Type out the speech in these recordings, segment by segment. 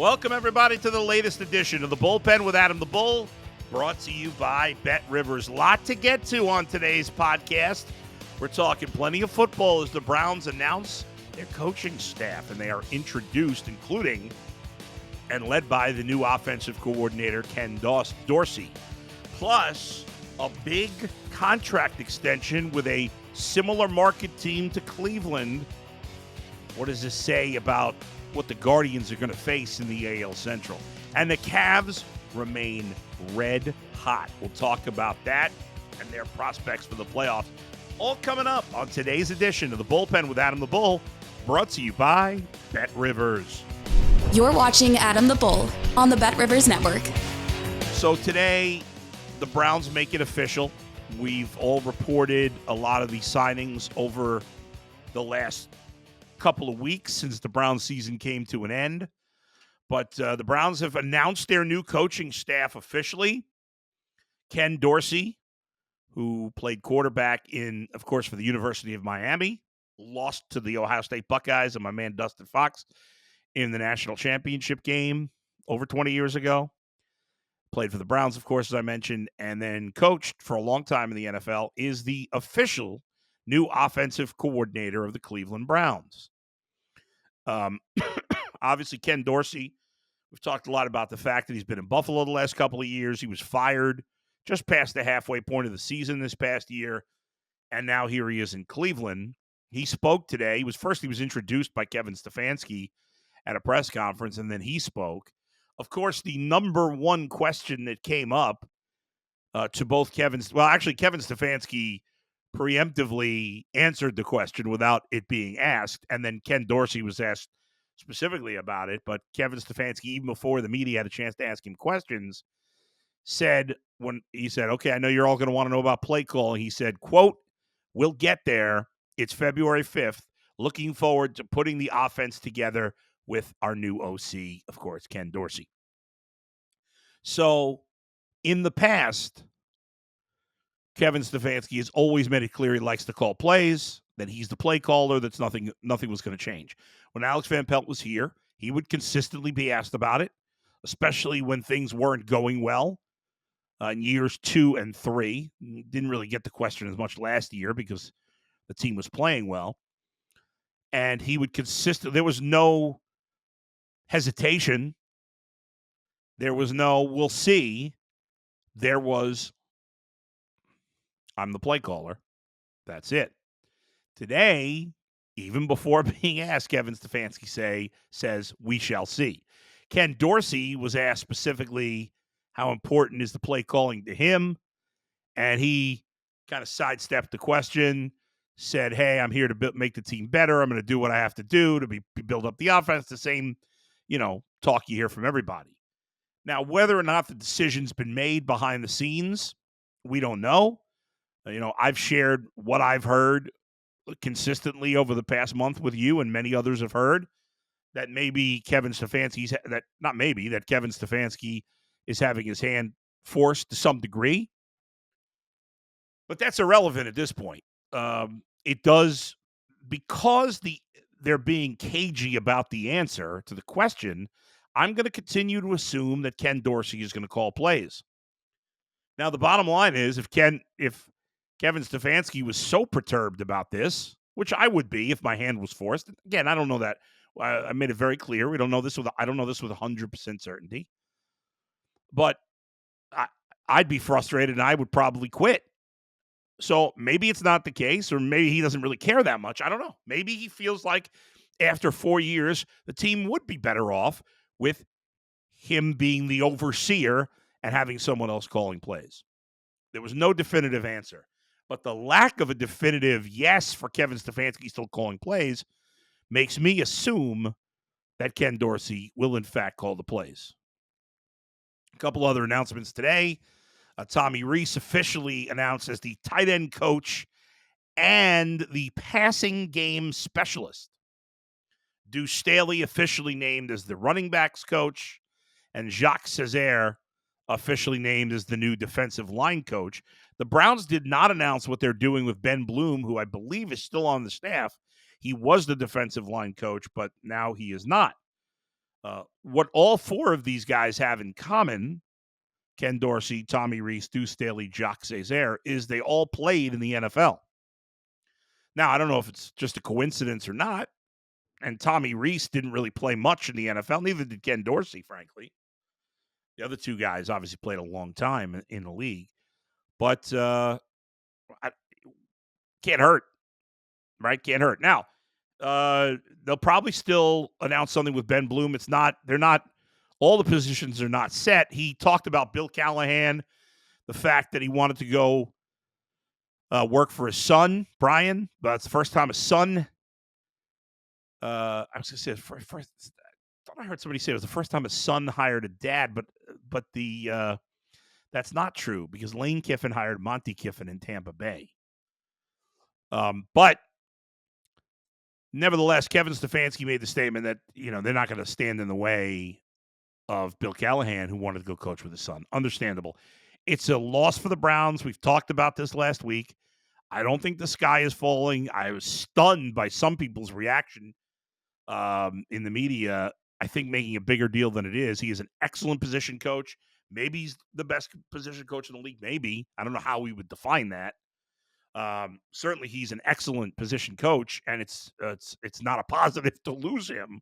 Welcome, everybody, to the latest edition of the Bullpen with Adam the Bull, brought to you by Bet Rivers. Lot to get to on today's podcast. We're talking plenty of football as the Browns announce their coaching staff, and they are introduced, including and led by the new offensive coordinator, Ken Dorsey. Plus, a big contract extension with a similar market team to Cleveland. What does this say about what the Guardians are going to face in the AL Central? And the Cavs remain red hot. We'll talk about that and their prospects for the playoffs. All coming up on today's edition of the Bullpen with Adam the Bull, brought to you by Bet Rivers. You're watching Adam the Bull on the Bet Rivers Network. So today, the Browns make it official. We've all reported a lot of these signings over the last couple of weeks since the Browns season came to an end. But the Browns have announced their new coaching staff officially. Ken Dorsey, who played quarterback of course, for the University of Miami, lost to the Ohio State Buckeyes and my man Dustin Fox in the national championship game over 20 years ago. Played for the Browns, of course, as I mentioned, and then coached for a long time in the NFL, is the official new offensive coordinator of the Cleveland Browns. Obviously, Ken Dorsey, we've talked a lot about the fact that he's been in Buffalo the last couple of years. He was fired just past the halfway point of the season this past year, and now here he is in Cleveland. He spoke today. He was introduced by Kevin Stefanski at a press conference, and then he spoke. Of course, the number one question that came up to both Kevin Stefanski preemptively answered the question without it being asked, and then Ken Dorsey was asked specifically about it, but Kevin Stefanski, even before the media had a chance to ask him questions, said, okay, I know you're all going to want to know about play calling. He said, quote, "We'll get there. It's February 5th. Looking forward to putting the offense together with our new OC," of course, Ken Dorsey. So in the past, Kevin Stefanski has always made it clear he likes to call plays, that he's the play caller, that's nothing was going to change. When Alex Van Pelt was here, he would consistently be asked about it, especially when things weren't going well in years 2 and 3. Didn't really get the question as much last year because the team was playing well. And he would there was no hesitation. There was no, we'll see. There was, I'm the play caller. That's it. Today, even before being asked, Kevin Stefanski says, "We shall see." Ken Dorsey was asked specifically how important is the play calling to him, and he kind of sidestepped the question, said, "Hey, I'm here to make the team better. I'm going to do what I have to do to build up the offense." The same, talk you hear from everybody. Now, whether or not the decision's been made behind the scenes, we don't know. I've shared what I've heard consistently over the past month with you, and many others have heard that that Kevin Stefanski is having his hand forced to some degree. But that's irrelevant at this point. It does, because they're being cagey about the answer to the question, I'm going to continue to assume that Ken Dorsey is going to call plays. Now, the bottom line is, if Kevin Stefanski was so perturbed about this, which I would be if my hand was forced. Again, I don't know that. I made it very clear. I don't know this with 100% certainty. But I'd be frustrated and I would probably quit. So maybe it's not the case, or maybe he doesn't really care that much. I don't know. Maybe he feels like after 4 years, the team would be better off with him being the overseer and having someone else calling plays. There was no definitive answer. But the lack of a definitive yes for Kevin Stefanski still calling plays makes me assume that Ken Dorsey will, in fact, call the plays. A couple other announcements today. Tommy Rees officially announced as the tight end coach and the passing game specialist. Deuce Staley officially named as the running backs coach, and Jacques Cesaire officially named as the new defensive line coach. The Browns did not announce what they're doing with Ben Bloom, who I believe is still on the staff. He was the defensive line coach, but now he is not. What all four of these guys have in common, Ken Dorsey, Tommy Reese, Deuce Staley, Jacques Césaire, is they all played in the NFL. Now, I don't know if it's just a coincidence or not, and Tommy Reese didn't really play much in the NFL. Neither did Ken Dorsey, frankly. The other two guys obviously played a long time in the league, but can't hurt, right? Can't hurt. Now, they'll probably still announce something with Ben Bloom. They're not, all the positions are not set. He talked about Bill Callahan, the fact that he wanted to go work for his son, Brian. But it's the first time his son, I was going to say, I thought I heard somebody say it was the first time his son hired a dad, but that's not true because Lane Kiffin hired Monty Kiffin in Tampa Bay. But nevertheless, Kevin Stefanski made the statement that, they're not going to stand in the way of Bill Callahan, who wanted to go coach with his son. Understandable. It's a loss for the Browns. We've talked about this last week. I don't think the sky is falling. I was stunned by some people's reaction in the media, I think making a bigger deal than it is. He is an excellent position coach. Maybe he's the best position coach in the league. Maybe. I don't know how we would define that. Certainly he's an excellent position coach, and it's not a positive to lose him,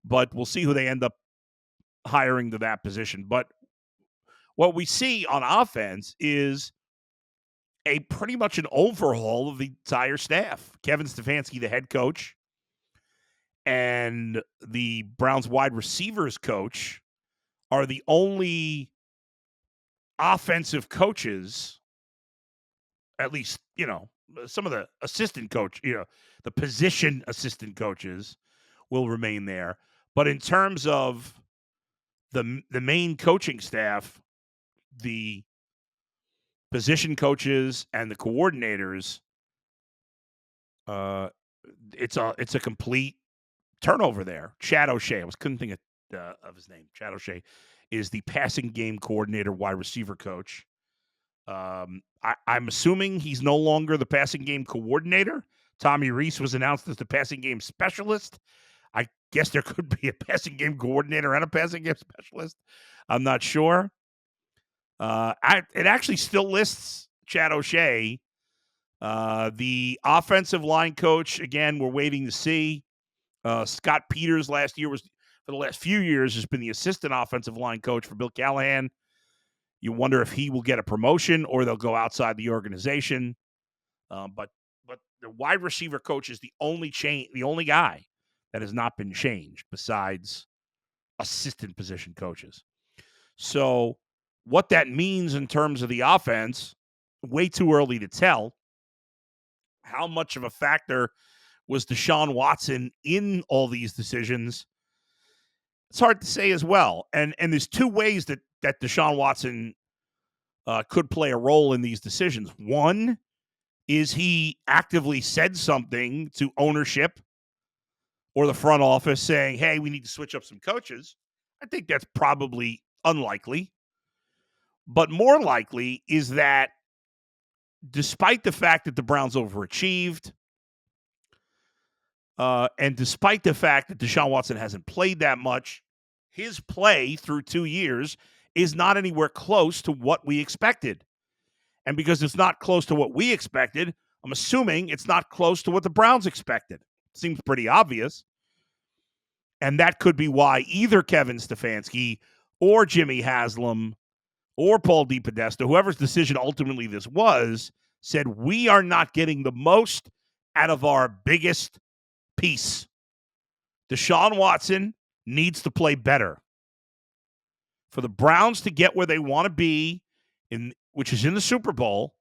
but we'll see who they end up hiring to that position. But what we see on offense is a pretty much an overhaul of the entire staff. Kevin Stefanski, the head coach, and the Browns wide receivers coach are the only offensive coaches, at least, some of the assistant coach, the position assistant coaches will remain there. But in terms of the main coaching staff, the position coaches and the coordinators, it's a complete turnover there. Chad O'Shea, couldn't think of his name. Chad O'Shea is the passing game coordinator, wide receiver coach. I'm assuming he's no longer the passing game coordinator. Tommy Reese was announced as the passing game specialist. I guess there could be a passing game coordinator and a passing game specialist. I'm not sure. It actually still lists Chad O'Shea. The offensive line coach, again, we're waiting to see. Scott Peters last year for the last few years, has been the assistant offensive line coach for Bill Callahan. You wonder if he will get a promotion or they'll go outside the organization. But the wide receiver coach is the only guy that has not been changed besides assistant position coaches. So what that means in terms of the offense, way too early to tell. How much of a factor was Deshaun Watson in all these decisions? It's hard to say as well. And there's two ways that Deshaun Watson could play a role in these decisions. One is he actively said something to ownership or the front office saying, hey, we need to switch up some coaches. I think that's probably unlikely. But more likely is that despite the fact that the Browns overachieved, and despite the fact that Deshaun Watson hasn't played that much, his play through 2 years is not anywhere close to what we expected. And because it's not close to what we expected, I'm assuming it's not close to what the Browns expected. Seems pretty obvious. And that could be why either Kevin Stefanski or Jimmy Haslam or Paul DePodesta, whoever's decision ultimately this was, said we are not getting the most out of our biggest piece. Deshaun Watson needs to play better. For the Browns to get where they want to be, which is in the Super Bowl,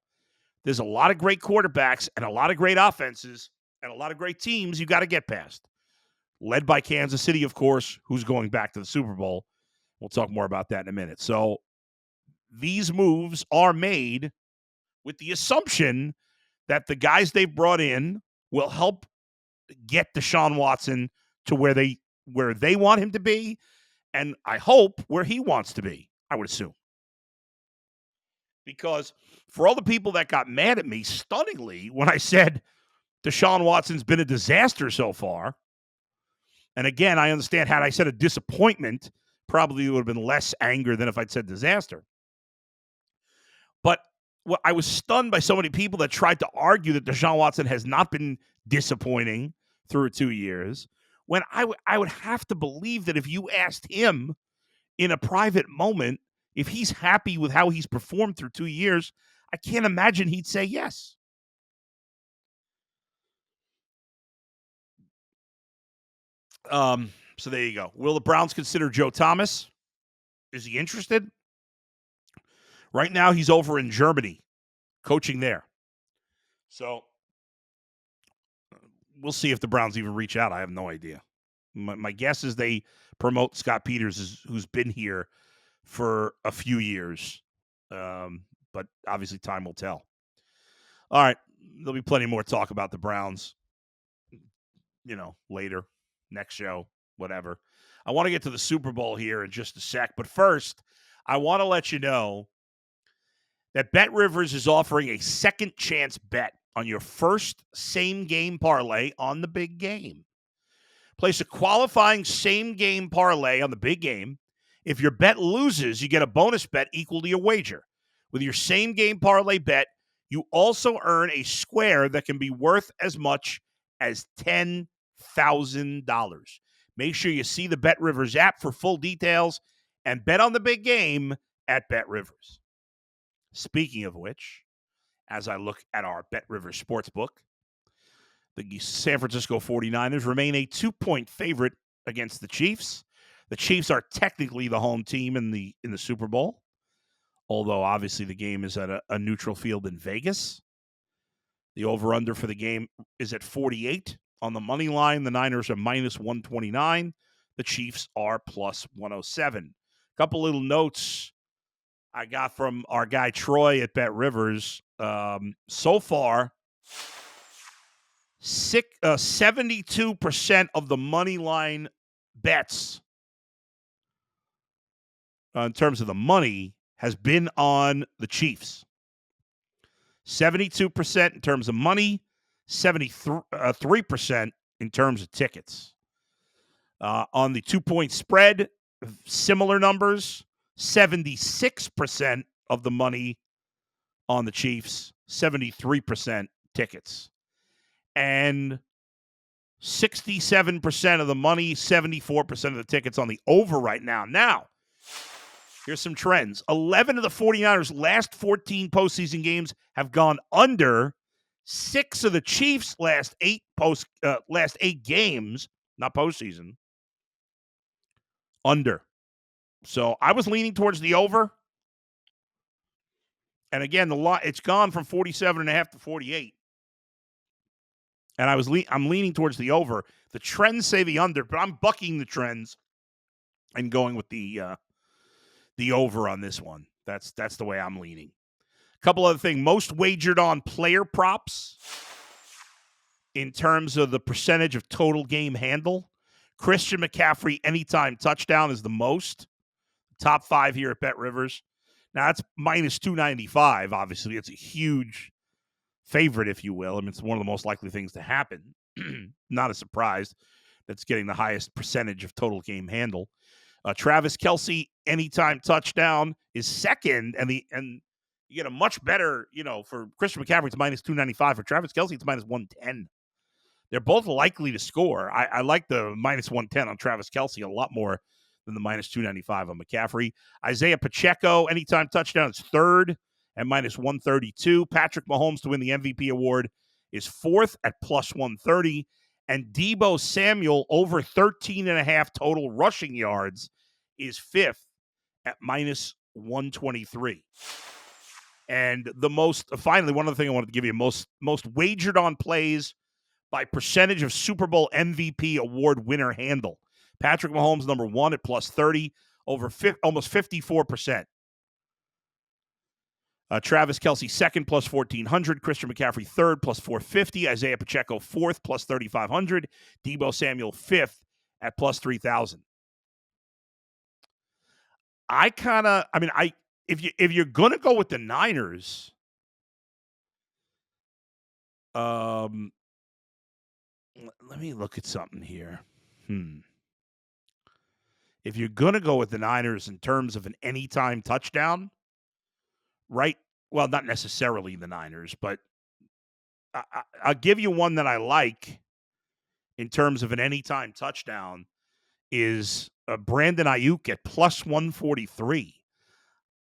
there's a lot of great quarterbacks and a lot of great offenses and a lot of great teams you got to get past. Led by Kansas City, of course, who's going back to the Super Bowl. We'll talk more about that in a minute. So these moves are made with the assumption that the guys they've brought in will help get Deshaun Watson to where they want him to be, and I hope where he wants to be, I would assume. Because for all the people that got mad at me stunningly when I said Deshaun Watson's been a disaster so far, And again, I understand had I said a disappointment, probably would have been less anger than if I'd said disaster. But I was stunned by so many people that tried to argue that Deshaun Watson has not been disappointing through 2 years, when I would have to believe that if you asked him in a private moment if he's happy with how he's performed through 2 years, I can't imagine he'd say yes. So there you go. Will the Browns consider Joe Thomas? Is he interested? Right now, he's over in Germany, coaching there. So we'll see if the Browns even reach out. I have no idea. My guess is they promote Scott Peters, who's been here for a few years. But obviously, time will tell. All right. There'll be plenty more talk about the Browns, later, next show, whatever. I want to get to the Super Bowl here in just a sec. But first, I want to let you know that BetRivers is offering a second chance bet on your first same-game parlay on the big game. Place a qualifying same-game parlay on the big game. If your bet loses, you get a bonus bet equal to your wager. With your same-game parlay bet, you also earn a square that can be worth as much as $10,000. Make sure you see the BetRivers app for full details and bet on the big game at BetRivers. Speaking of which, as I look at our BetRivers Sportsbook, the San Francisco 49ers remain a 2-point favorite against the Chiefs. The Chiefs are technically the home team in the Super Bowl, although obviously the game is at a neutral field in Vegas. The over-under for the game is at 48. On the money line, the Niners are minus 129. The Chiefs are plus 107. A couple little notes I got from our guy Troy at BetRivers. So far, 72% of the money line bets in terms of the money has been on the Chiefs. 72% in terms of money, 73% in terms of tickets. On the 2-point spread, similar numbers, 76% of the money on the Chiefs, 73% tickets. And 67% of the money, 74% of the tickets on the over right now. Now, here's some trends. 11 of the 49ers' last 14 postseason games have gone under. 6 of the Chiefs' last 8 games, not postseason, under. So I was leaning towards the over. And again, it's gone from 47.5 to 48. And I'm leaning towards the over. The trends say the under, but I'm bucking the trends and going with the over on this one. That's the way I'm leaning. A couple other things. Most wagered on player props in terms of the percentage of total game handle. Christian McCaffrey anytime touchdown is the most. Top 5 here at BetRivers. Now, that's minus 295, obviously. It's a huge favorite, if you will. I mean, it's one of the most likely things to happen. Not a surprise that's getting the highest percentage of total game handle. Travis Kelce, anytime touchdown, is second, and you get a much better, for Christian McCaffrey, it's minus 295. For Travis Kelce, it's minus 110. They're both likely to score. I like the minus 110 on Travis Kelce a lot more than the minus 295 on McCaffrey. Isaiah Pacheco, anytime touchdown, is third at minus 132. Patrick Mahomes to win the MVP award is fourth at plus 130. And Deebo Samuel over 13.5 total rushing yards is fifth at minus 123. And finally, one other thing I wanted to give you, most wagered on plays by percentage of Super Bowl MVP award winner handle. Patrick Mahomes, number 1 at plus 30, almost 54%. Travis Kelce, second, plus 1,400. Christian McCaffrey, third, plus 450. Isaiah Pacheco, fourth, plus 3,500. Deebo Samuel, fifth, at plus 3,000. If you're going to go with the Niners, let me look at something here. If you're going to go with the Niners in terms of an anytime touchdown, right? Well, not necessarily the Niners, but I'll give you one that I like in terms of an anytime touchdown is Brandon Ayuk at plus 143.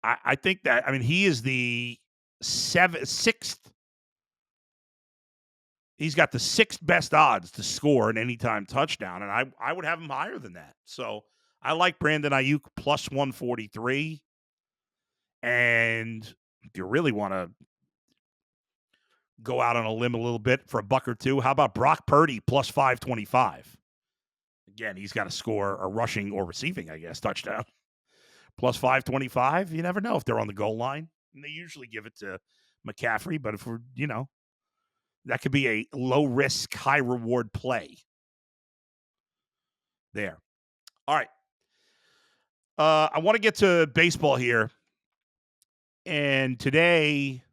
I think that, I mean, he is the sixth. He's got the sixth best odds to score an anytime touchdown, and I would have him higher than that. So I like Brandon Ayuk plus 143. And if you really want to go out on a limb a little bit for a buck or two, how about Brock Purdy plus 525? Again, he's got to score a rushing or receiving, I guess, touchdown. Plus 525. You never know if they're on the goal line. And they usually give it to McCaffrey, but if we're, that could be a low risk, high reward play. There. All right. I want to get to baseball here. And today,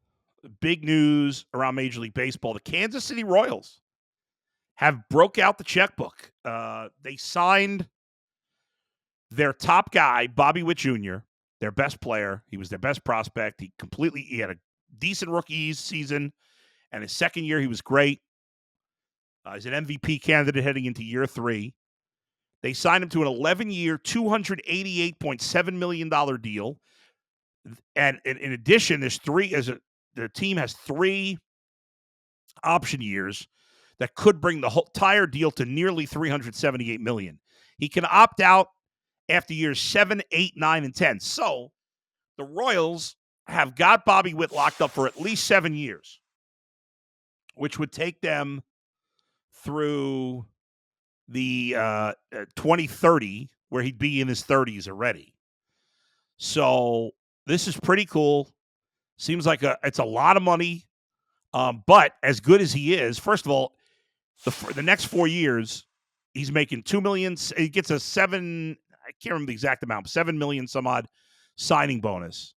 big news around Major League Baseball. The Kansas City Royals have broke out the checkbook. They signed their top guy, Bobby Witt Jr., their best player. He was their best prospect. He had a decent rookie season, and his second year he was great. He's an MVP candidate heading into year 3. They signed him to an 11-year, $288.7 million deal. And in addition, the team has 3 option years that could bring the whole entire deal to nearly $378 million. He can opt out after years 7, 8, 9, and 10. So the Royals have got Bobby Witt locked up for at least 7 years, which would take them through the 2030, where he'd be in his 30s already. So this is pretty cool. Seems like it's a lot of money. But as good as he is, first of all, the next 4 years, he's making $2 million. He gets a I can't remember the exact amount, $7 million some odd signing bonus.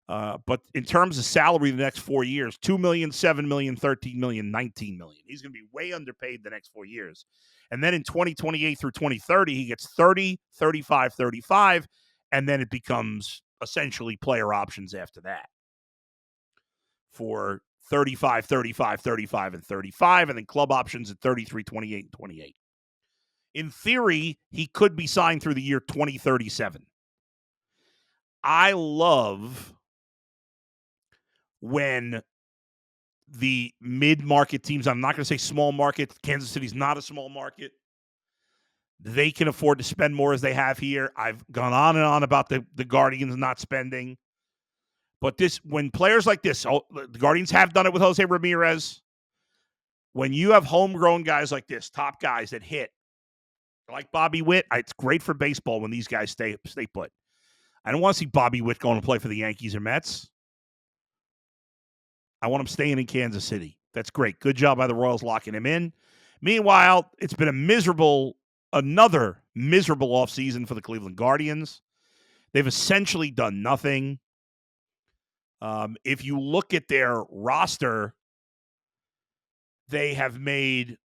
But in terms of salary, the next 4 years, $2 million, $7 million, $13 million, $19 million. He's going to be way underpaid the next 4 years. And then in 2028 through 2030, he gets 30, 35, 35, and then it becomes essentially player options after that for 35, 35, 35, and 35, and then club options at 33, 28, and 28. In theory, he could be signed through the year 2037. I love when the mid-market teams, I'm not going to say small market, Kansas City's not a small market, they can afford to spend more as they have here. I've gone on and on about the Guardians not spending. But when players like this, the Guardians have done it with Jose Ramirez. When you have homegrown guys like this, top guys that hit, like Bobby Witt, it's great for baseball when these guys stay put. I don't want to see Bobby Witt going to play for the Yankees or Mets. I want him staying in Kansas City. That's great. Good job by the Royals locking him in. Meanwhile, it's been another miserable offseason for the Cleveland Guardians. They've essentially done nothing. If you look at their roster, they have made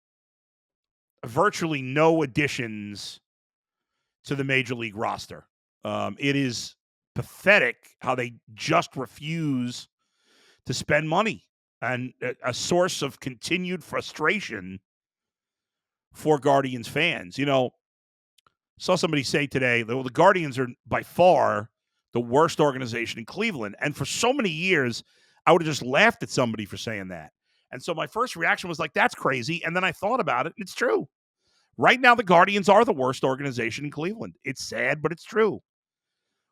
virtually no additions to the Major League roster. It is pathetic how they just refuse to spend money, and a source of continued frustration for Guardians fans. Saw somebody say today, the Guardians are by far the worst organization in Cleveland. And for so many years, I would have just laughed at somebody for saying that. And so my first reaction was like, that's crazy. And then I thought about it, and it's true. Right now, the Guardians are the worst organization in Cleveland. It's sad, but it's true.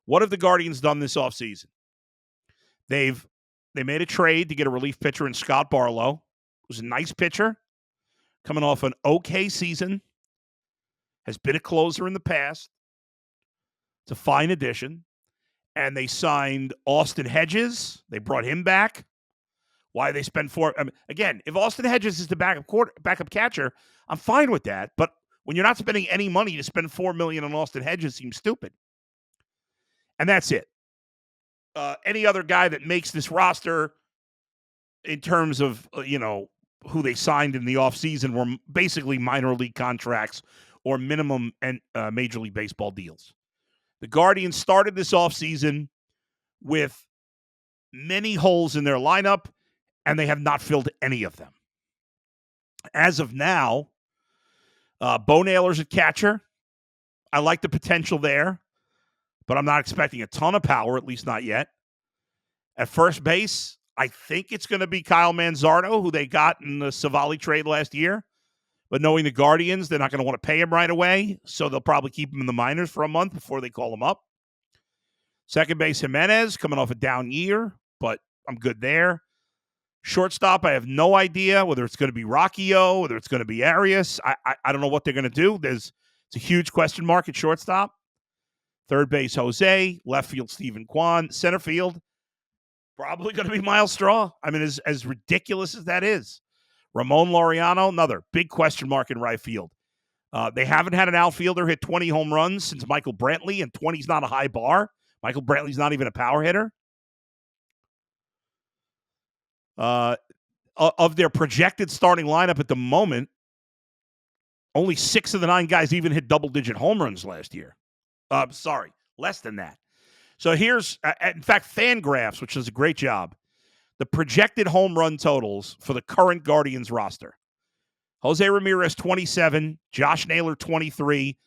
What have the Guardians done this offseason? They made a trade to get a relief pitcher in Scott Barlow, who's a nice pitcher, coming off an okay season, has been a closer in the past. It's a fine addition. And they signed Austin Hedges. They brought him back. Why they spend again, if Austin Hedges is the backup catcher, I'm fine with that. But when you're not spending any money to spend $4 million on Austin Hedges, seems stupid. And that's it. Any other guy that makes this roster in terms of, who they signed in the offseason were basically minor league contracts or minimum and Major League Baseball deals. The Guardians started this offseason with many holes in their lineup, and they have not filled any of them. As of now, Bo Naylor's at catcher. I like the potential there, but I'm not expecting a ton of power, at least not yet. At first base, I think it's going to be Kyle Manzardo, who they got in the Savali trade last year. But knowing the Guardians, they're not going to want to pay him right away, so they'll probably keep him in the minors for a month before they call him up. Second base, Jimenez, coming off a down year, but I'm good there. Shortstop, I have no idea whether it's going to be Rockio, whether it's going to be Arias. I don't know what they're going to do. It's a huge question mark at shortstop. Third base, Jose. Left field, Stephen Kwan. Center field, probably going to be Miles Straw. I mean, as ridiculous as that is. Ramon Laureano, another big question mark in right field. They haven't had an outfielder hit 20 home runs since Michael Brantley, and 20 is not a high bar. Michael Brantley's not even a power hitter. Of their projected starting lineup at the moment, only 6 of the 9 guys even hit double-digit home runs last year. Sorry, less than that. So here's, in fact, Fangraphs, which does a great job, the projected home run totals for the current Guardians roster. Jose Ramirez, 27. Josh Naylor, 23.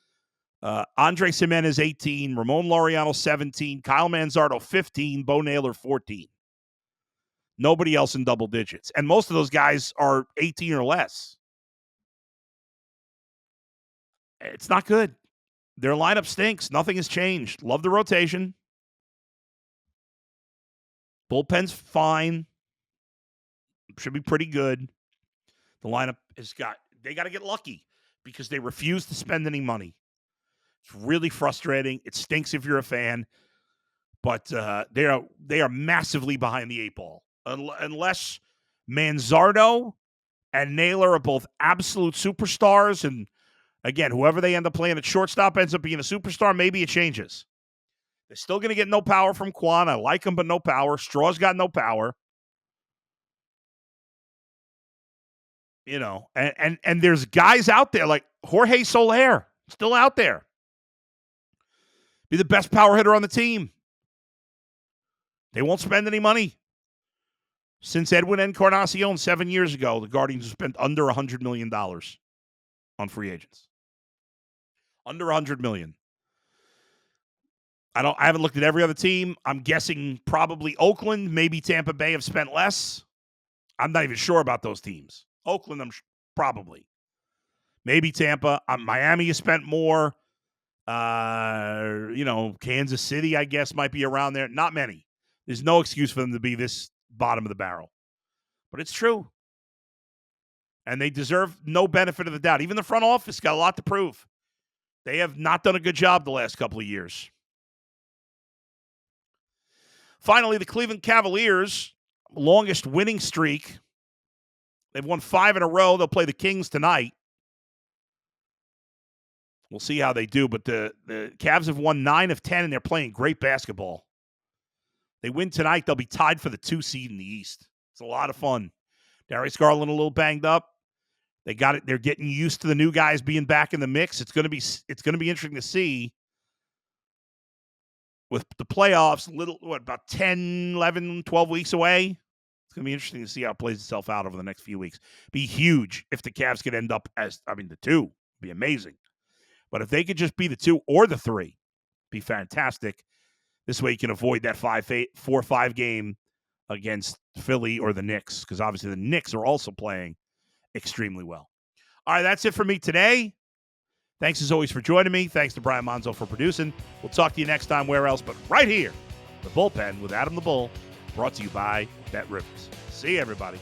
Andres Jimenez, 18. Ramon Laureano, 17. Kyle Manzardo, 15. Bo Naylor, 14. Nobody else in double digits. And most of those guys are 18 or less. It's not good. Their lineup stinks. Nothing has changed. Love the rotation. Bullpen's fine. Should be pretty good. The lineup they got to get lucky because they refuse to spend any money. It's really frustrating. It stinks if you're a fan, but they are massively behind the 8 ball. Unless Manzardo and Naylor are both absolute superstars, and again, whoever they end up playing at shortstop ends up being a superstar, maybe it changes. They're still going to get no power from Kwan. I like him, but no power. Straw's got no power. You know, and there's guys out there like Jorge Soler, still out there. Be the best power hitter on the team. They won't spend any money. Since Edwin Encarnacion 7 years ago, the Guardians have spent under $100 million on free agents. Under $100 million. I haven't looked at every other team. I'm guessing probably Oakland, maybe Tampa Bay have spent less. I'm not even sure about those teams. Oakland, probably. Maybe Tampa. Miami has spent more. Kansas City, I guess, might be around there. Not many. There's no excuse for them to be this bottom of the barrel. But it's true. And they deserve no benefit of the doubt. Even the front office got a lot to prove. They have not done a good job the last couple of years. Finally, the Cleveland Cavaliers, longest winning streak. They've won 5 in a row. They'll play the Kings tonight. We'll see how they do, but the Cavs have won 9 of 10, and they're playing great basketball. They win tonight, they'll be tied for the 2 seed in the East. It's a lot of fun. Darius Garland a little banged up. They got it. They're getting used to the new guys being back in the mix. It's going to be interesting to see with the playoffs, about 10, 11, 12 weeks away. It's going to be interesting to see how it plays itself out over the next few weeks. Be huge if the Cavs could end up the 2. Be amazing. But if they could just be the 2 or the 3, be fantastic. This way you can avoid that 4-5 game against Philly or the Knicks, because obviously the Knicks are also playing extremely well. All right, that's it for me today. Thanks as always for joining me. Thanks to Brian Monzo for producing. We'll talk to you next time, where else but right here, the Bullpen with Adam the Bull, brought to you by Bet Rivers. See you, everybody.